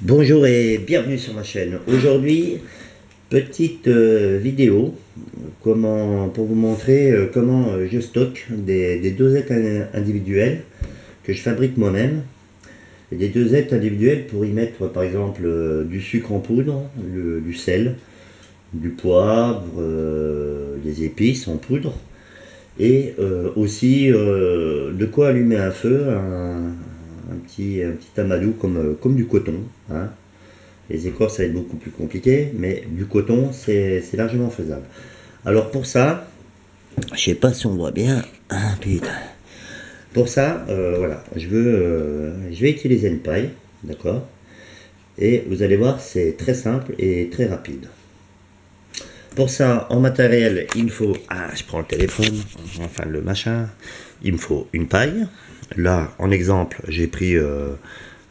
Bonjour et bienvenue sur ma chaîne. Aujourd'hui, petite vidéo pour vous montrer comment je stocke des dosettes individuelles que je fabrique moi-même. Des dosettes individuelles pour y mettre par exemple du sucre en poudre, du sel, du poivre, des épices en poudre et aussi de quoi allumer un feu, un petit amadou comme du coton, hein. Les écorces ça va être beaucoup plus compliqué, mais du coton c'est largement faisable. Alors pour ça, je sais pas si on voit bien, ah putain. Pour ça, voilà, je vais utiliser une paille, d'accord. Et vous allez voir, c'est très simple et très rapide. Pour ça, en matériel, il me faut, je prends le téléphone, enfin le machin, il me faut une paille. Là, en exemple, j'ai pris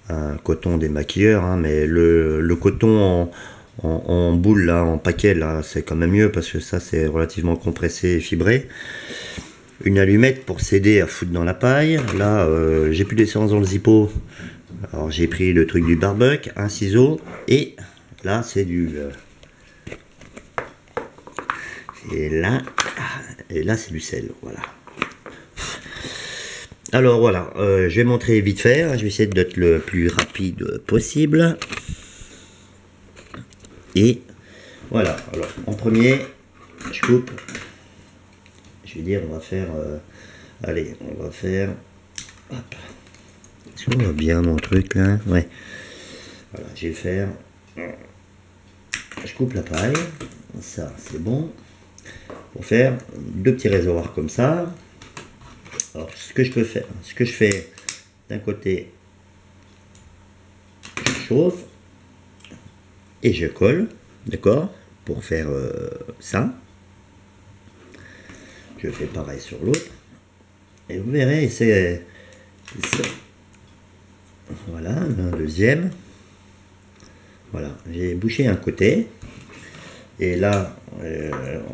un coton démaquilleur, hein, mais le coton en boule, là, en paquet, là, c'est quand même mieux parce que ça, c'est relativement compressé et fibré. Une allumette pour s'aider à foutre dans la paille. Là, j'ai plus d'essence dans le zippo. Alors, j'ai pris le truc du barbecue, un ciseau, et là, c'est du... et là, c'est du sel, voilà. Alors voilà, je vais montrer vite fait, je vais essayer d'être le plus rapide possible. Et voilà, alors en premier, je coupe, je vais dire on va faire, allez, on va faire, hop, est-ce qu'on voit bien mon truc là? Ouais, voilà, je vais faire, je coupe la paille, ça c'est bon, pour faire deux petits réservoirs comme ça. Alors ce que je fais d'un côté, je chauffe et je colle, d'accord, pour faire ça. Je fais pareil sur l'autre et vous verrez, c'est voilà, un deuxième, voilà, j'ai bouché un côté et là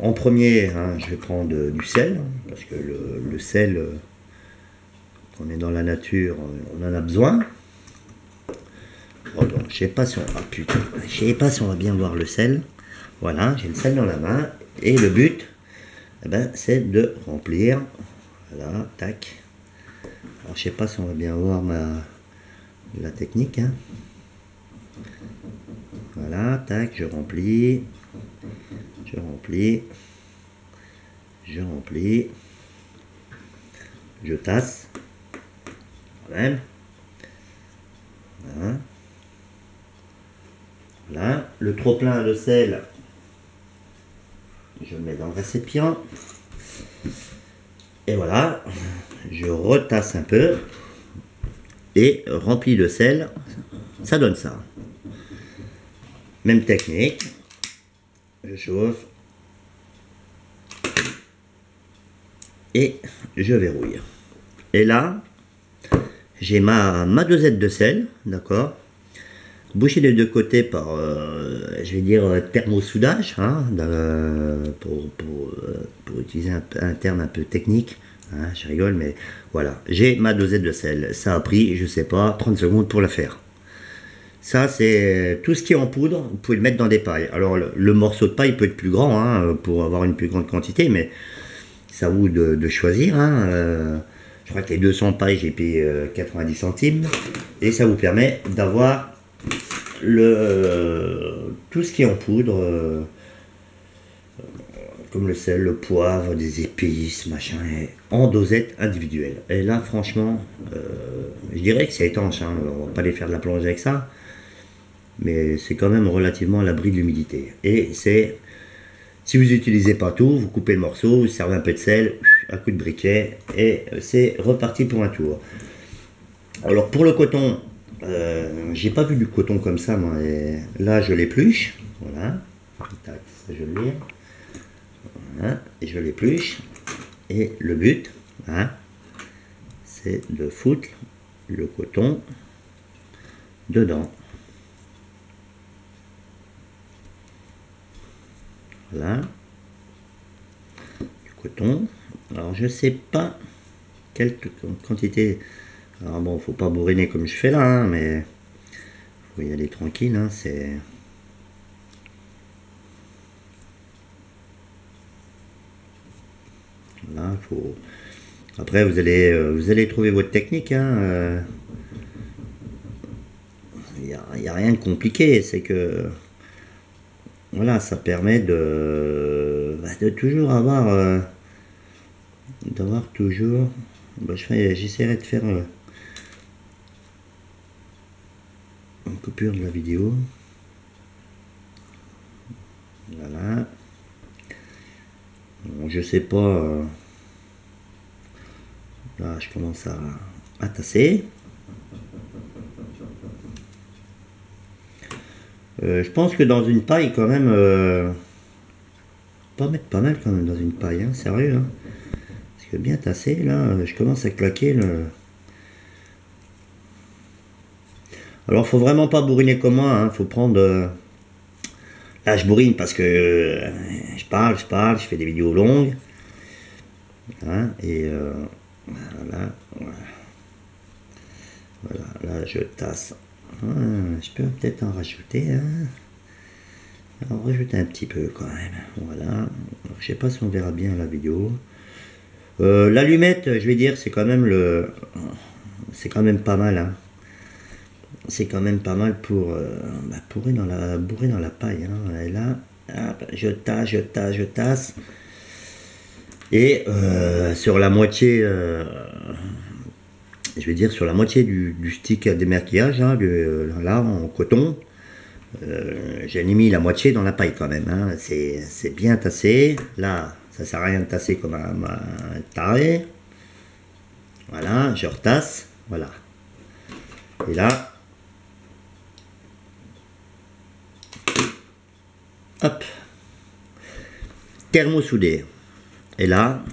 en premier, hein, je vais prendre du sel parce que le sel, quand on est dans la nature, on en a besoin. Oh, donc, je sais pas si on va bien voir le sel. Voilà, j'ai le sel dans la main et le but, eh ben, c'est de remplir. Voilà, tac. Alors je sais pas si on va bien voir la technique, hein. Voilà, tac, je remplis, je remplis, je remplis, je tasse. Voilà. Voilà. Voilà, le trop plein de sel, je le mets dans le récipient. Et voilà, je retasse un peu et remplis de sel, ça donne ça. Même technique, je chauffe et je verrouille. Et là, j'ai ma dosette de sel, d'accord, bouchée des deux côtés par, je vais dire, thermosoudage, hein, pour utiliser un terme un peu technique, hein, je rigole, mais voilà, j'ai ma dosette de sel. Ça a pris, je sais pas, 30 secondes pour la faire. Ça, c'est tout ce qui est en poudre, vous pouvez le mettre dans des pailles. Alors, le morceau de paille peut être plus grand, hein, pour avoir une plus grande quantité, mais c'est à vous de choisir, hein. Je crois que les 200 pailles, j'ai payé 90 centimes, et ça vous permet d'avoir tout ce qui est en poudre, comme le sel, le poivre, des épices, machin, en dosette individuelle. Et là, franchement, je dirais que c'est étanche, hein, on va pas aller faire de la plongée avec ça, mais c'est quand même relativement à l'abri de l'humidité. Et c'est, si vous n'utilisez pas tout, vous coupez le morceau, vous servez un peu de sel, un coup de briquet, et c'est reparti pour un tour. Alors pour le coton, j'ai pas vu du coton comme ça, moi. Et là, je l'épluche, voilà. Tac, ça je le lis. Voilà, et je l'épluche. Et le but, hein, c'est de foutre le coton dedans. Voilà. Du coton. Alors, je sais pas quelle quantité. Alors bon, faut pas bourriner comme je fais là, hein, mais faut y aller tranquille, hein, c'est... Là, faut... Après, vous allez trouver votre technique, hein. Il n'y a rien de compliqué, c'est que... Voilà, ça permet de toujours avoir... d'avoir toujours... j'essaierai de faire... une coupure de la vidéo. Voilà. Bon, je sais pas. Là, je commence à tasser. Je pense que dans une paille, quand même, pas mettre pas mal quand même dans une paille, hein, sérieux. Hein. Parce que bien tassé, là, je commence à claquer le. Alors, faut vraiment pas bourriner comme moi, hein, faut prendre. Là, je bourrine parce que je parle, je fais des vidéos longues. Hein, et voilà, là, je tasse. Je peux peut-être en rajouter. Hein. En rajouter un petit peu quand même. Voilà. Alors, je sais pas si on verra bien la vidéo. L'allumette, je vais dire, c'est quand même pas mal. Hein. C'est quand même pas mal pour bourrer dans la paille. Hein. Et là, hop, je tasse. Et sur la moitié, je vais dire sur la moitié du stick à démaquillage, hein, là en coton, j'ai mis la moitié dans la paille quand même. Hein. C'est bien tassé. Là, ça sert à rien de tasser comme un taré. Voilà, je retasse. Voilà. Et là, hop, thermosoudé. Et là,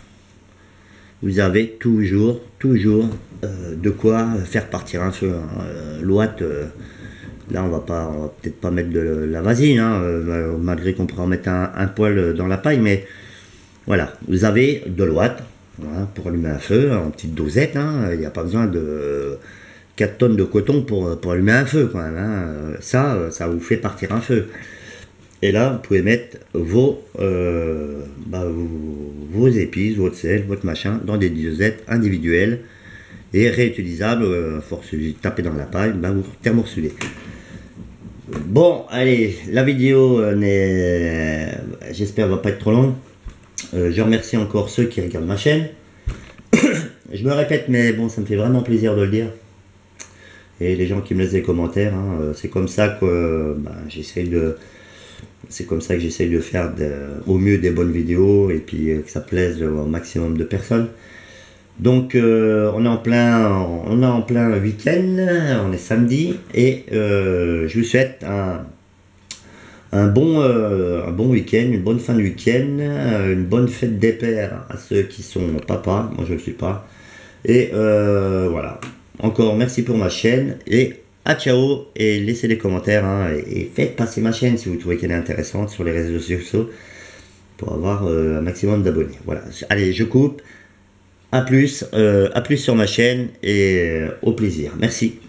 vous avez toujours de quoi faire partir un feu. Hein. L'ouate, là on va peut-être pas mettre de la vasine, hein, malgré qu'on pourra en mettre un poil dans la paille, mais voilà, vous avez de l'ouate, voilà, pour allumer un feu en petite dosette. Hein. Il n'y a pas besoin de 4 tonnes de coton pour allumer un feu quand même. Hein. Ça vous fait partir un feu. Et là, vous pouvez mettre vos épices, votre sel, votre machin, dans des dosettes individuelles et réutilisables. Force de taper dans la paille, vous thermosoudez. Bon, allez, la vidéo j'espère, va pas être trop longue. Je remercie encore ceux qui regardent ma chaîne. Je me répète, mais bon, ça me fait vraiment plaisir de le dire. Et les gens qui me laissent des commentaires, hein, c'est comme ça que j'essaye de... C'est comme ça que j'essaye de faire au mieux des bonnes vidéos et puis que ça plaise au maximum de personnes. Donc on est en plein week-end, on est samedi et je vous souhaite un bon week-end, une bonne fin de week-end, une bonne fête des pères à ceux qui sont papas, moi je ne le suis pas. Et voilà, encore merci pour ma chaîne et à ciao, et laissez des commentaires, hein, et faites passer ma chaîne si vous trouvez qu'elle est intéressante sur les réseaux sociaux pour avoir un maximum d'abonnés. Voilà, allez, je coupe. À plus sur ma chaîne et au plaisir. Merci.